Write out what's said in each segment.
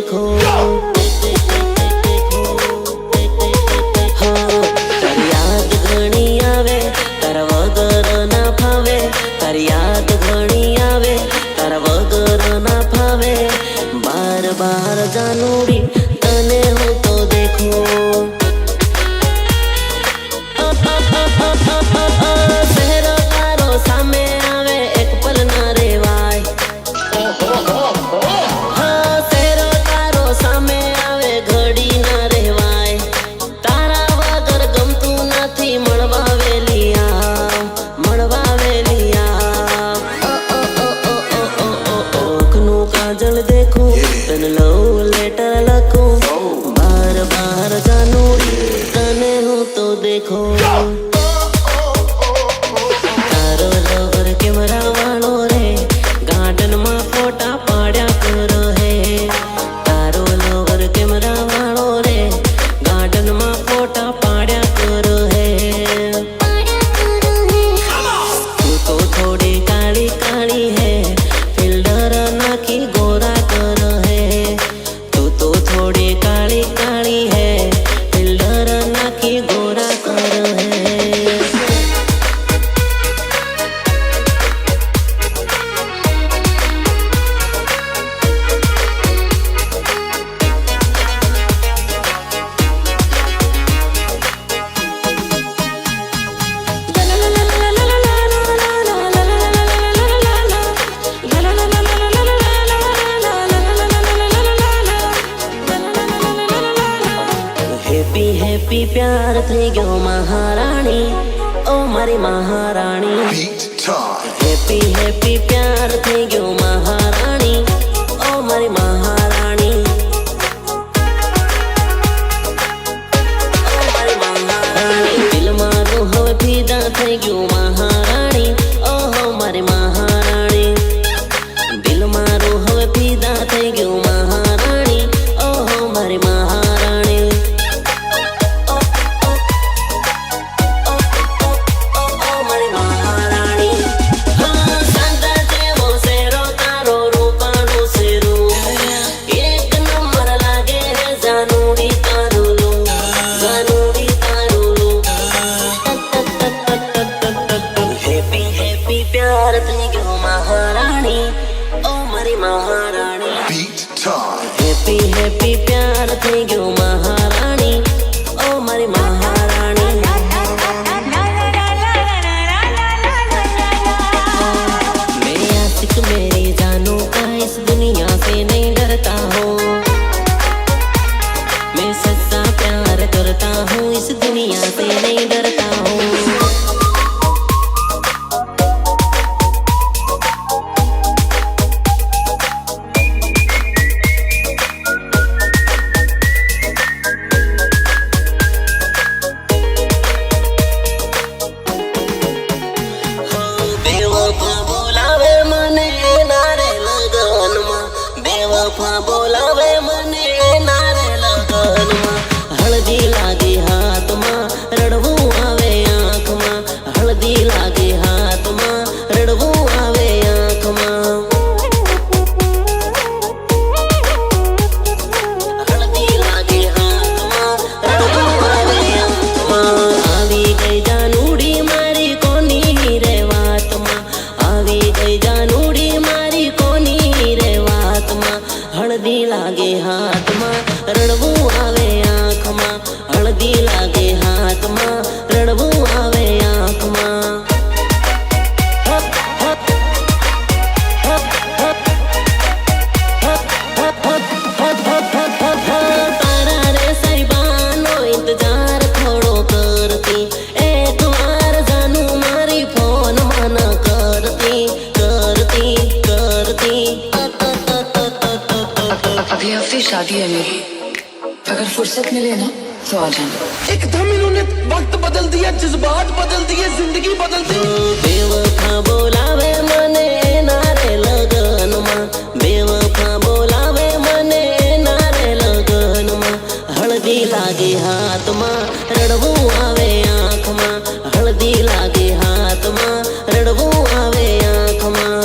देखो तारी याद घणी आवे तारा वगर ना फावे तारी याद घणी आवे तारा वगर ना फावे बार बार जानूड़ी तने हूँ तो देखो शहरो तारो सामे आवे एक पल ना रेवाय हाँ शहरो तारो सामे आवे घड़ी ना रेवाय तारा वगर गमतू નથી મળવા વેલિયા ઓખનું કાજળ દેખું તને લવ લેટર લખું બાર બાર જાનું તને હું તો દેખો તારો લવર કેમેરા વાળો રે ગાર્ડન માં ફોટા પાડ્યા કરો હે તારો લવર કેમેરા વાળો રે ગાર્ડન માં ફોટા પાડ્યા કરો હે તું તો થોડી કાળી કાળી હે ફિલ્ટર નાખી ગોરા કર હે તું તો થોડી કાળી કાળી હે ફિલ્ટર નાખી ગોરા कर है हैप्पी हैप्पी प्यार थी गयो महारानी ओ मारी महारानी हैप्पी हैप्पी प्यार थी गयो महारानी ओ मारी महारानी ओ मारी महारानी दिल मारो हवे फीदा थई गयो महारानी ओ हो मारी महारानी दिल मारो हवे फीदा थई गयो महारानी ओ हो मारी महारानी प्यार थी गयो महारानी ओ मारी महारानी हैप्पी हैप्पी प्यार थी गयो महारानी ओ मारी महारानी मेरे आशिक मेरी जानू का इस दुनिया से नहीं डरता हूँ मैं सच्चा प्यार करता हूँ इस दुनिया से नहीं डरता हूँ बोलावे मने नारे लगन में हल्दी लागे हाथ में रड़वू आवे आँख में हल्दी लागे हाथ में रड़वू आवे आँख में हल्दी लागे हाथ में रड़वू आवे आँख में आवी गई जानूड़ी मारी कोनी रे वात में आवी गई जानूड़ी मारी कोनी रे वात में हल्दी लागे हाथ में रड़वू आवे आँख में हल्दी लागे हाथ में रड़वू आवे आँख में तारा रे साहिबानो इंतजार थोड़ो करती एक बार जानू मारी फोन मना करती करती करती अगले हफ्ते शादी है मेरी अगर फुर्सत मिले ना तो आ जाना एकदम इन्होंने वक्त बदल दिया जज्बात बदल दिए जिंदगी बदल दी बेवफा बोलावे मने नारे लगन में बेवफा बोलावे मने नारे लगन में हल्दी लागे हाथ में रड़वू आवे आँख में हल्दी लागे हाथ में रड़वू आवे आँख में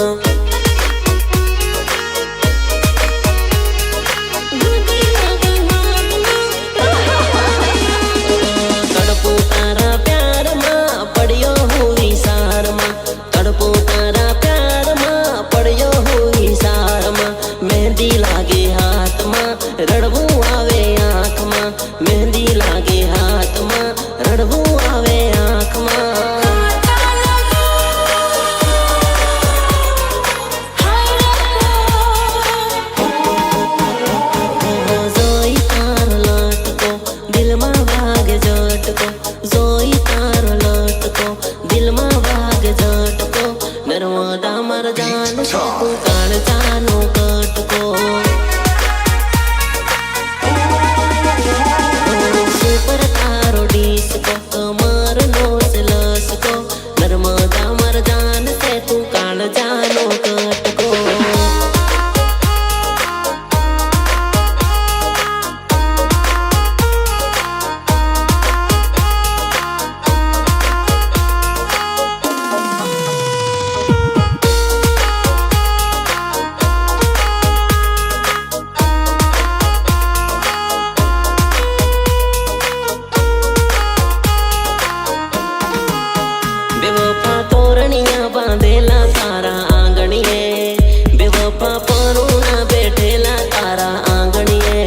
પરુણા બેઠેલા તારા આંગણીએ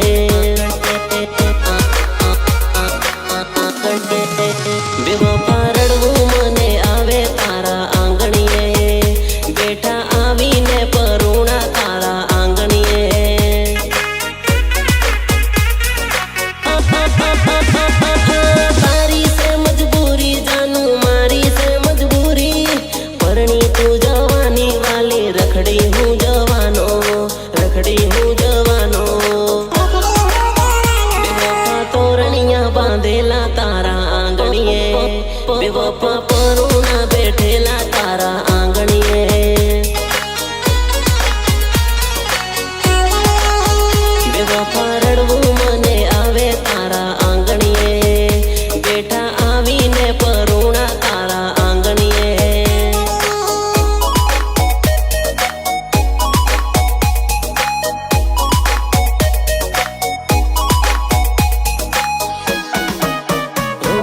બેવફા રડવું મને આવે તારા આંગણીએ બેઠા આવીને પરુણા તારા આંગણીએ તારી સે મજબૂરી જાનું મારી સે મજબૂરી પરણી તું જવાની વાલી રખડી હું જવાનો બેવફા તોરણિયા બાંધેલા તારા આંગણીએ બેવફા પરુણા બેઠેલા તારા આંગણીએ બેવફા રડવું મને આવે તારા આંગણીએ બેઠા આવીને પરુણા તારા આંગણીએ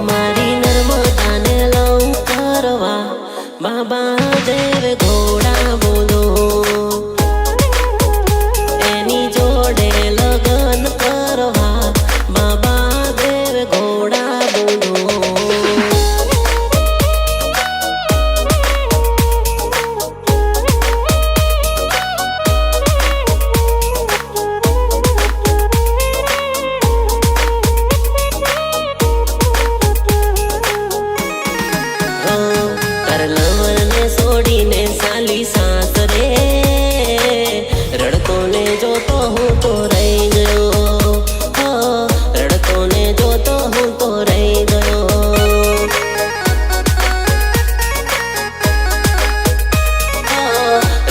મારી નર્મદાને લઉં કરવા બાબા દેવ ઘોડા બોલો એની જોડે લગન કરવા બાબા દેવ ઘોડા બોલો લવરને છોડીને સાલી સાસરે રડતો ને જોતો હું તો રહી ગયો રડતો ને જોતો હું તો રહી ગયો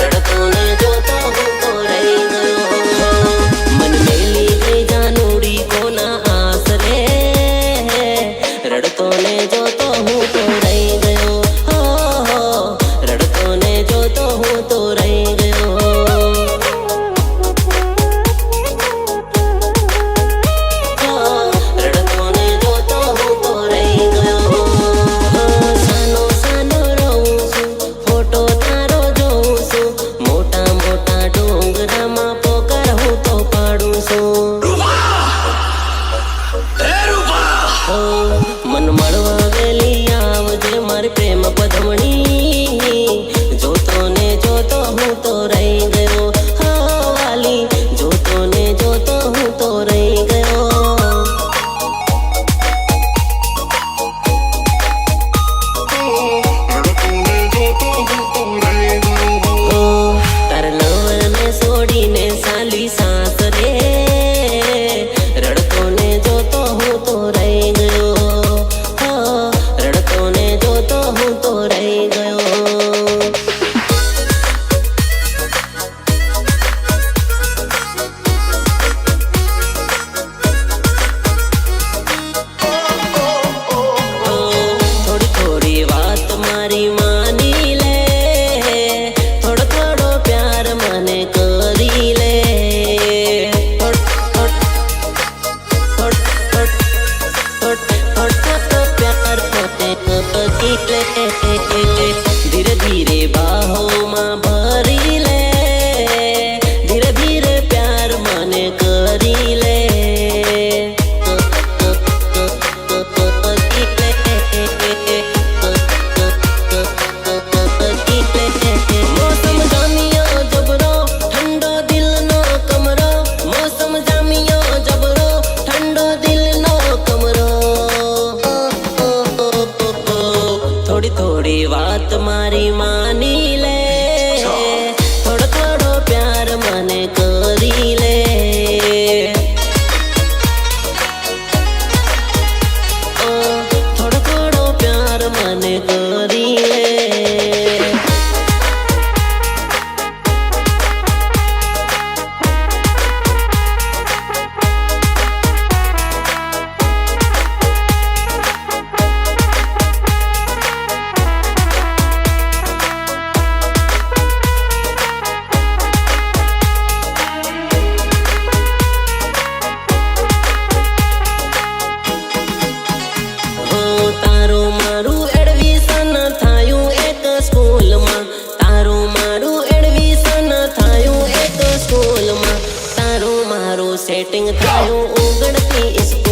રડતો ને જોતો હું તો રહી ગયો મન મેલી ગઈ જાનુડી કોના આસરે રડતો ને જોતો હું તો રહી ગયો રડતો ને જોતો હું તો રહી ગયો રડતો ને જોતો હું તો રહી ગયો સાનો સાનો રહું છું ફોટો તારો જોઉં છું મોટા મોટા ડોંગરામાં પોકર હું તો પાડું છું મન મળવા વેલી આવજે મારી પ્રેમ પદમણી જોતો ને જોતો હું તો રહી ગયો વાલી જોતો ને જોતો હું તો રહી ગયો તાર લવરને છોડીને સાલી સાસરે રડતો ને જોતો હું તો રહી ગયો રડતો ને જોતો હું તો રહી ગયો થોડી થોડી વાત મારી માની લે થોડો થોડો પ્યાર મને કરી લે સેટિંગ થાયું ઉગડતી ઇશ્ક